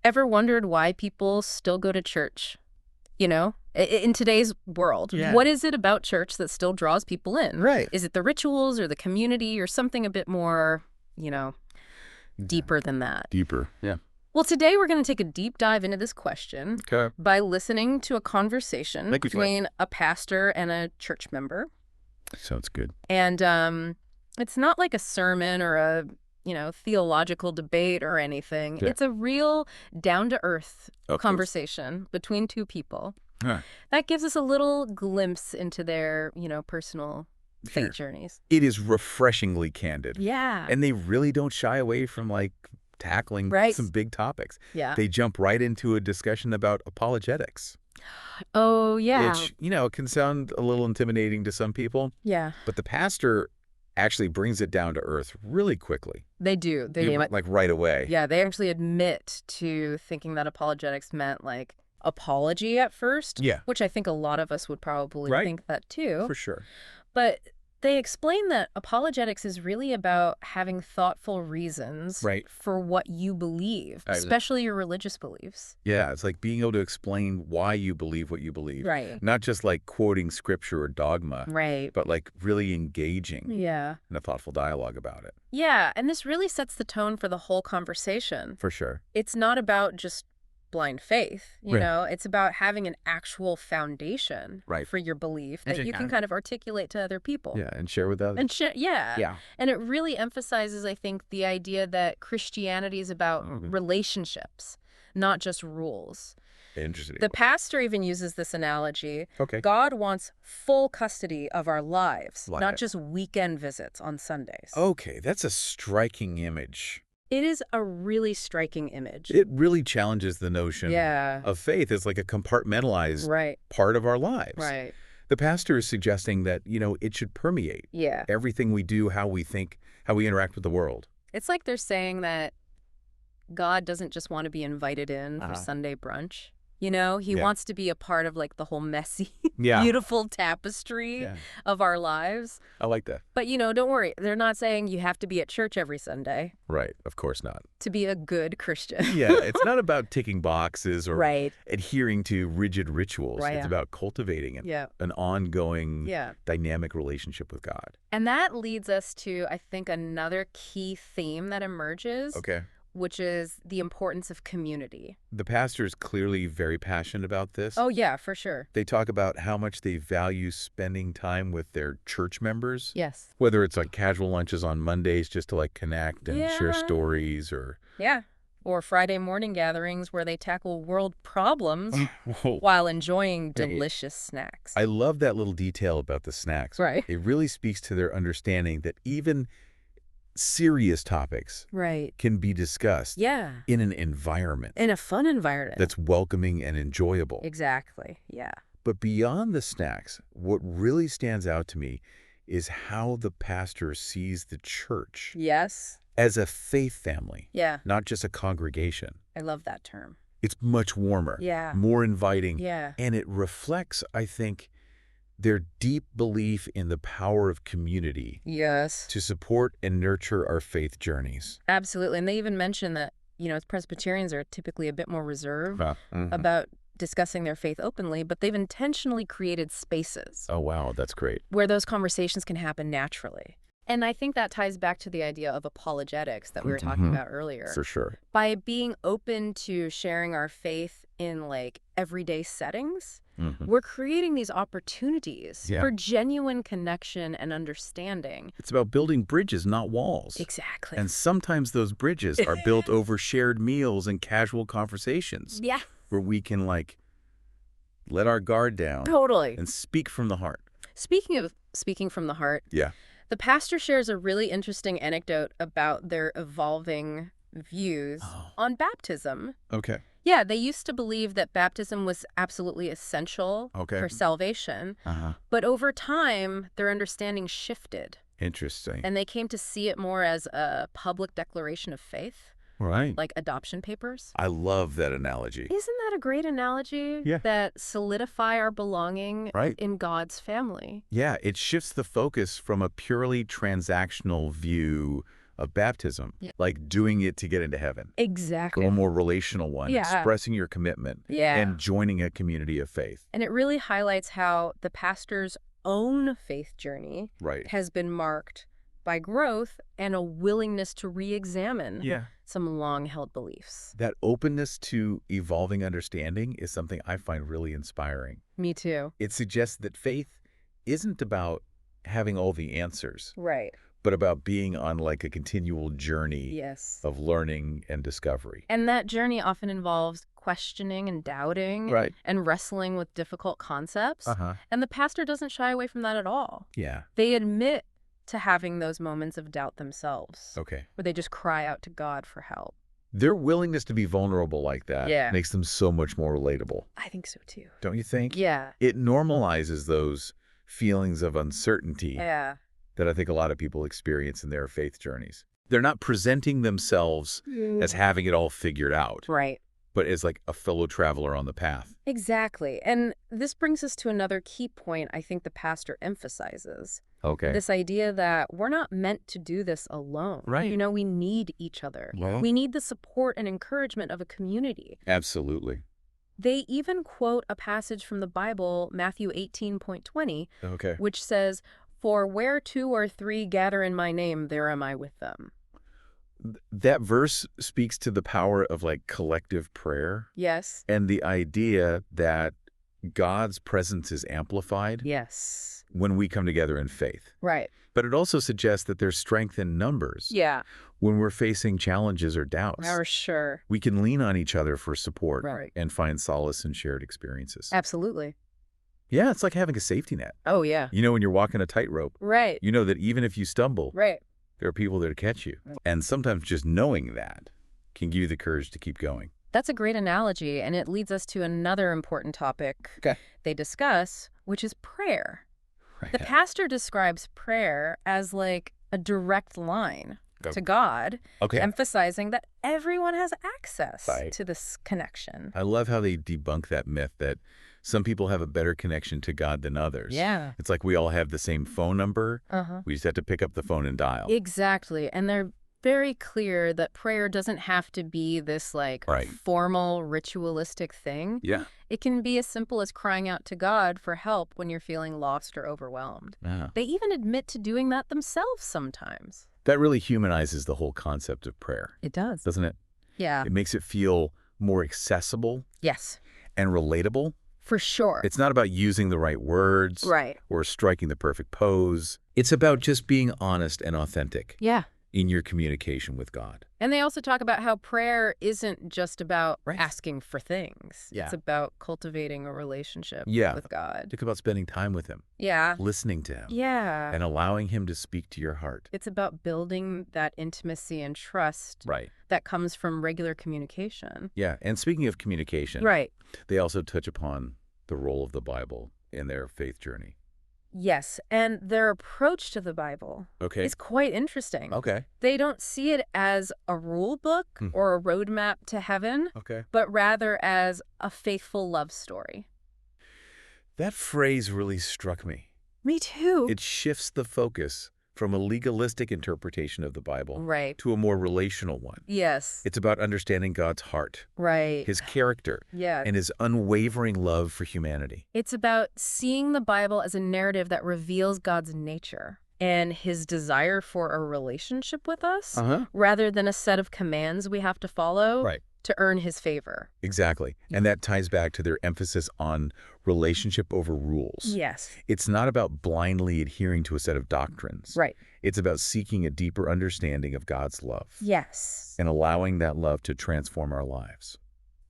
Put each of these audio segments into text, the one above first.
Ever wondered why people still go to church? You know, in today's world, Yeah. what is it about church that still draws people in? Right. Is it the rituals or the community or something a bit more, deeper than that? Deeper. Yeah. Well, today we're going to take a deep dive into this question Okay. by listening to a conversation Make it quick. between a pastor and a church member. Sounds good. And it's not like a sermon or a, theological debate or anything. Yeah. It's a real down-to-earth Of course. conversation between two people. Huh. That gives us a little glimpse into their, personal Sure. faith journeys. It is refreshingly candid. Yeah. And they really don't shy away from, tackling Right. some big topics. Yeah. They jump right into a discussion about apologetics, Oh, yeah. which, can sound a little intimidating to some people, Yeah. but the pastor actually brings it down to earth really quickly. They do. Right away. Yeah, they actually admit to thinking that apologetics meant apology at first. Yeah. Which I think a lot of us would probably Right. think that too. For sure. But they explain that apologetics is really about having thoughtful reasons Right. for what you believe, especially your religious beliefs. Yeah, it's like being able to explain why you believe what you believe. Right. Not just quoting scripture or dogma, Right. but really engaging Yeah. in a thoughtful dialogue about it. Yeah, and this really sets the tone for the whole conversation. For sure. It's not about just blind faith, Right. It's about having an actual foundation Right. for your belief And that you can kind of articulate to other people. Yeah, and share with others. And yeah. Yeah. And it really emphasizes, I think, the idea that Christianity is about Okay. relationships, not just rules. Interesting. The pastor even uses this analogy. Okay. God wants full custody of our lives, Like not it. just weekend visits on Sundays. Okay, that's a striking image. It is a really striking image. It really challenges the notion Yeah. of faith as a compartmentalized Right. part of our lives. Right. The pastor is suggesting that, it should permeate Yeah. everything we do, how we think, how we interact with the world. It's like they're saying that God doesn't just want to be invited in for Uh-huh. Sunday brunch. He Yeah. wants to be a part of the whole messy, Yeah. beautiful tapestry Yeah. of our lives. I like that. But, don't worry. They're not saying you have to be at church every Sunday Right. Of course not. to be a good Christian. Yeah. It's not about ticking boxes or Right. adhering to rigid rituals. Right, It's yeah. about cultivating Yeah. an ongoing Yeah. dynamic relationship with God. And that leads us to, I think, another key theme that emerges, Okay. which is the importance of community. The pastor is clearly very passionate about this. Oh, yeah, for sure. They talk about how much they value spending time with their church members, Yes. whether it's casual lunches on Mondays just to connect and share Yeah. stories or Yeah. Or Friday morning gatherings where they tackle world problems Whoa. while enjoying delicious snacks. I love that little detail about the snacks. Right. It really speaks to their understanding that even serious topics Right. can be discussed Yeah. in an environment In a fun environment. that's welcoming and enjoyable. Exactly. Yeah. But beyond the snacks, what really stands out to me is how the pastor sees the church Yes. as a faith family, Yeah. not just a congregation. I love that term. It's much warmer, Yeah. more inviting, Yeah. and it reflects, I think, their deep belief in the power of community Yes. to support and nurture our faith journeys. Absolutely. And they even mention that, Presbyterians are typically a bit more reserved Mhm. about discussing their faith openly, but they've intentionally created spaces Oh, wow, that's great. where those conversations can happen naturally. And I think that ties back to the idea of apologetics that we were talking Mhm. about earlier. For sure. By being open to sharing our faith in everyday settings, Mhm. we're creating these opportunities Yeah. for genuine connection and understanding. It's about building bridges, not walls. Exactly. And sometimes those bridges are built over shared meals and casual conversations Yeah, where we can let our guard down totally. and speak from the heart. Speaking of speaking from the heart, Yeah. the pastor shares a really interesting anecdote about their evolving views Oh. on baptism. Okay. Yeah, they used to believe that baptism was absolutely essential Okay. for salvation, Uh-huh. but over time, their understanding shifted, Interesting. and they came to see it more as a public declaration of faith, Right. like adoption papers. I love that analogy. Isn't that a great analogy? Yeah. That solidify our belonging Right. in God's family. Yeah, it shifts the focus from a purely transactional view of baptism, Yeah. like doing it to get into heaven. A Exactly. little more relational one, Yeah. expressing your commitment Yeah. and joining a community of faith. And it really highlights how the pastor's own faith journey Right. has been marked by growth and a willingness to re-examine Yeah. some long-held beliefs. That openness to evolving understanding is something I find really inspiring. Me too. It suggests that faith isn't about having all the answers, Right. but about being on like a continual journey Yes. of learning and discovery. And that journey often involves questioning and doubting Right. and wrestling with difficult concepts. Uh-huh. And the pastor doesn't shy away from that at all. Yeah. They admit to having those moments of doubt themselves, Okay. where they just cry out to God for help. Their willingness to be vulnerable like that Yeah. makes them so much more relatable, I think so too. don't you think? Yeah. It normalizes those feelings of uncertainty Yeah. that I think a lot of people experience in their faith journeys. They're not presenting themselves as having it all figured out, Right. but as like a fellow traveler on the path. Exactly. And this brings us to another key point I think the pastor emphasizes. Okay. This idea that we're not meant to do this alone. Right. You know, we need each other. Well- We need the support and encouragement of a community. Absolutely. They even quote a passage from the Bible, Matthew 18:20, Okay. which says, "For where 2 or 3 gather in my name, there am I with them." That verse speaks to the power of like collective prayer Yes. and the idea that God's presence is amplified Yes. when we come together in faith. Right. But it also suggests that there's strength in numbers. Yeah. When we're facing challenges or doubts, For sure. we can lean on each other for support Right. and find solace in shared experiences. Absolutely. Yeah, it's like having a safety net. Oh, yeah. You know, when you're walking a tightrope, Right. you know that even if you stumble, Right. there are people there to catch you. And sometimes just knowing that can give you the courage to keep going. That's a great analogy, and it leads us to another important topic they discuss, which is prayer. The pastor describes prayer as like a direct line to God, Okay. emphasizing that everyone has access Right. to this connection. I love how they debunk that myth that some people have a better connection to God than others. Yeah. It's like we all have the same phone number. Uh-huh. We just have to pick up the phone and dial. Exactly. And they're very clear that prayer doesn't have to be this like Right. formal ritualistic thing. Yeah. It can be as simple as crying out to God for help when you're feeling lost or overwhelmed. Yeah. They even admit to doing that themselves sometimes. That really humanizes the whole concept of prayer, It does. doesn't it? Yeah. It makes it feel more accessible Yes, and relatable. for sure. It's not about using the right words Right. or striking the perfect pose. It's about just being honest and authentic Yeah. in your communication with God. And they also talk about how prayer isn't just about Right. asking for things. Yeah. It's about cultivating a relationship Yeah. with God. Think about spending time with Him, Yeah. listening to Him, Yeah. and allowing Him to speak to your heart. It's about building that intimacy and trust Right. that comes from regular communication. Yeah. And speaking of communication, Right. they also touch upon the role of the Bible in their faith journey. Yes. And their approach to the Bible Okay. is quite interesting. Okay. They don't see it as a rule book or a roadmap to heaven, Okay. but rather as a faithful love story. That phrase really struck me. Me too. It shifts the focus from a legalistic interpretation of the Bible Right. to a more relational one. Yes. It's about understanding God's heart, Right. His character, Yeah. and His unwavering love for humanity. It's about seeing the Bible as a narrative that reveals God's nature and His desire for a relationship with us, Uh-huh. rather than a set of commands we have to follow Right. to earn His favor. Exactly. And that ties back to their emphasis on relationship over rules. Yes. It's not about blindly adhering to a set of doctrines. Right. It's about seeking a deeper understanding of God's love Yes. and allowing that love to transform our lives.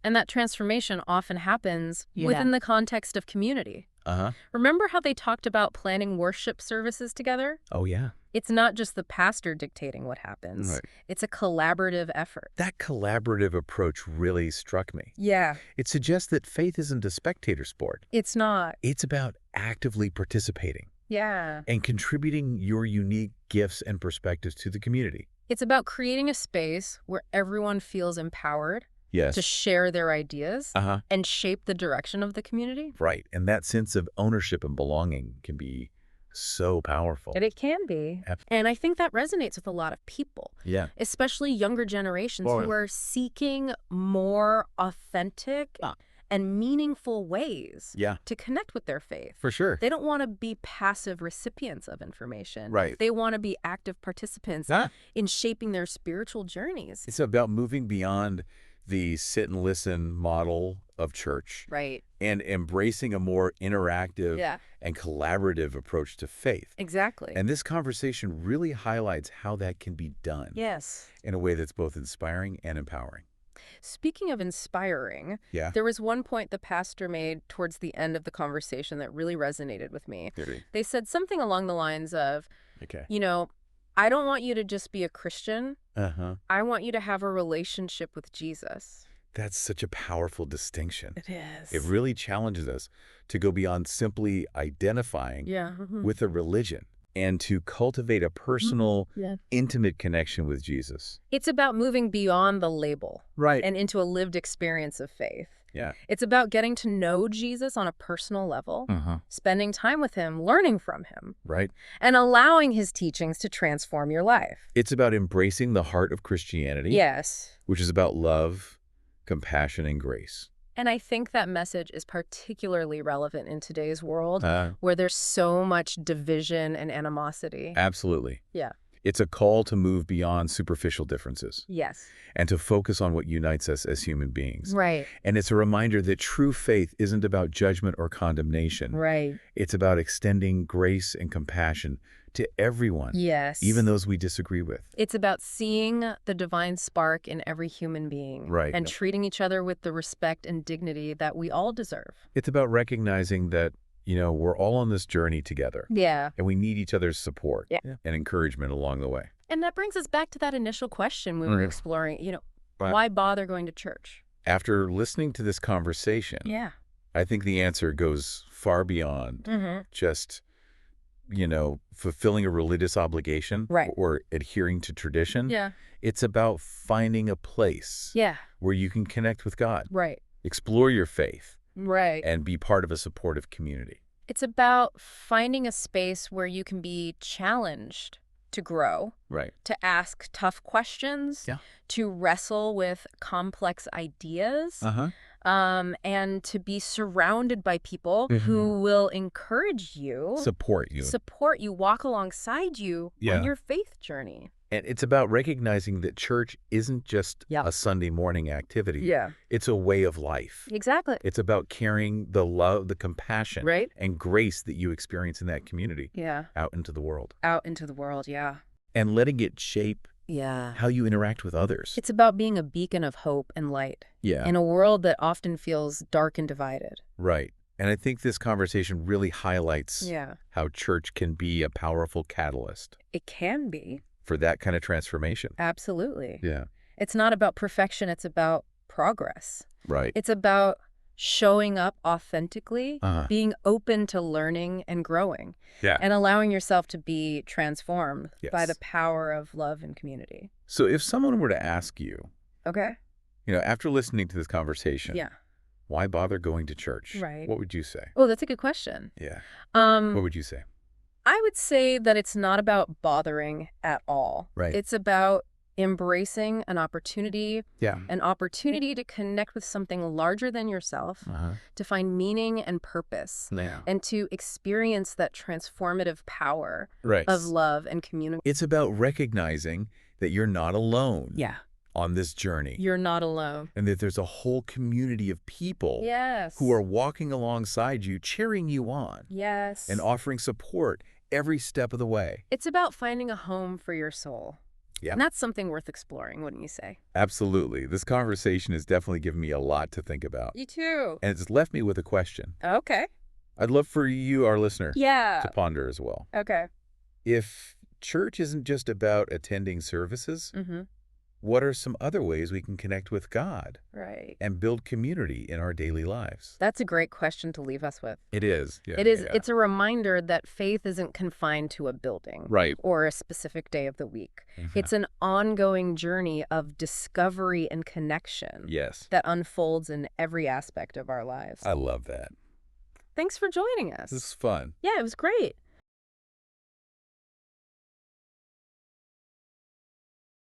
And that transformation often happens Yeah. within the context of community. Uh-huh. Remember how they talked about planning worship services together? Oh, yeah. It's not just the pastor dictating what happens. Right. It's a collaborative effort. That collaborative approach really struck me. Yeah. It suggests that faith isn't a spectator sport. It's not. It's about actively participating Yeah. and contributing your unique gifts and perspectives to the community. It's about creating a space where everyone feels empowered Yes. to share their ideas Uh-huh. and shape the direction of the community. Right. And that sense of ownership and belonging can be So powerful. And it can be. And I think that resonates with a lot of people. Yeah. Especially younger generations who are seeking more authentic and meaningful ways to connect with their faith. For sure. They don't want to be passive recipients of information. Right. They want to be active participants in shaping their spiritual journeys. It's about moving beyond the sit and listen model of church. Right. And embracing a more interactive and collaborative approach to faith. Exactly. And this conversation really highlights how that can be done. Yes. In a way that's both inspiring and empowering. Speaking of inspiring, there was one point the pastor made towards the end of the conversation that really resonated with me. They said something along the lines of, you know, I don't want you to just be a Christian. I want you to have a relationship with Jesus. That's such a powerful distinction. It is. It really challenges us to go beyond simply identifying with a religion and to cultivate a personal, intimate connection with Jesus. It's about moving beyond the label and into a lived experience of faith. Yeah. It's about getting to know Jesus on a personal level, spending time with him, learning from him, and allowing his teachings to transform your life. It's about embracing the heart of Christianity. Yes. Which is about love, compassion, and grace. And I think that message is particularly relevant in today's world where there's so much division and animosity. Absolutely. Yeah. It's a call to move beyond superficial differences. Yes. And to focus on what unites us as human beings. Right. And it's a reminder that true faith isn't about judgment or condemnation. Right. It's about extending grace and compassion to everyone. Yes. Even those we disagree with. It's about seeing the divine spark in every human being. Right. And treating each other with the respect and dignity that we all deserve. It's about recognizing that, you know, we're all on this journey together. Yeah. And we need each other's support and encouragement along the way. And that brings us back to that initial question we were exploring, you know, why bother going to church? After listening to this conversation, I think the answer goes far beyond just, you know, fulfilling a religious obligation or adhering to tradition. Yeah. It's about finding a place where you can connect with God. Right. Explore your faith. Right. And be part of a supportive community. It's about finding a space where you can be challenged to grow, to ask tough questions, to wrestle with complex ideas, and to be surrounded by people who will encourage you, support you, walk alongside you on your faith journey. And it's about recognizing that church isn't just a Sunday morning activity. It's a way of life. Exactly. It's about carrying the love, the compassion, and grace that you experience in that community out into the world. Out into the world, And letting it shape how you interact with others. It's about being a beacon of hope and light in a world that often feels dark and divided. Right. And I think this conversation really highlights how church can be a powerful catalyst. It can be. For that kind of transformation. Absolutely. Yeah. It's not about perfection. It's about progress. Right. It's about showing up authentically, being open to learning and growing, and allowing yourself to be transformed by the power of love and community. So if someone were to ask you, you know, after listening to this conversation, why bother going to church? Right. What would you say? Oh, that's a good question. Yeah. What would you say? I would say that it's not about bothering at all. Right. It's about embracing an opportunity, an opportunity to connect with something larger than yourself, to find meaning and purpose, and to experience that transformative power of love and community. It's about recognizing that you're not alone on this journey. You're not alone. And that there's a whole community of people who are walking alongside you, cheering you on. Yes. And offering support every step of the way. It's about finding a home for your soul. Yeah. And that's something worth exploring, wouldn't you say? Absolutely. This conversation has definitely given me a lot to think about. You too. And it's left me with a question. Okay. I'd love for you, our listener, to ponder as well. Okay. If church isn't just about attending services, what are some other ways we can connect with God and build community in our daily lives? That's a great question to leave us with. It is. Yeah, it is. It's a reminder that faith isn't confined to a building or a specific day of the week. It's an ongoing journey of discovery and connection that unfolds in every aspect of our lives. I love that. Thanks for joining us. This is fun. Yeah, it was great.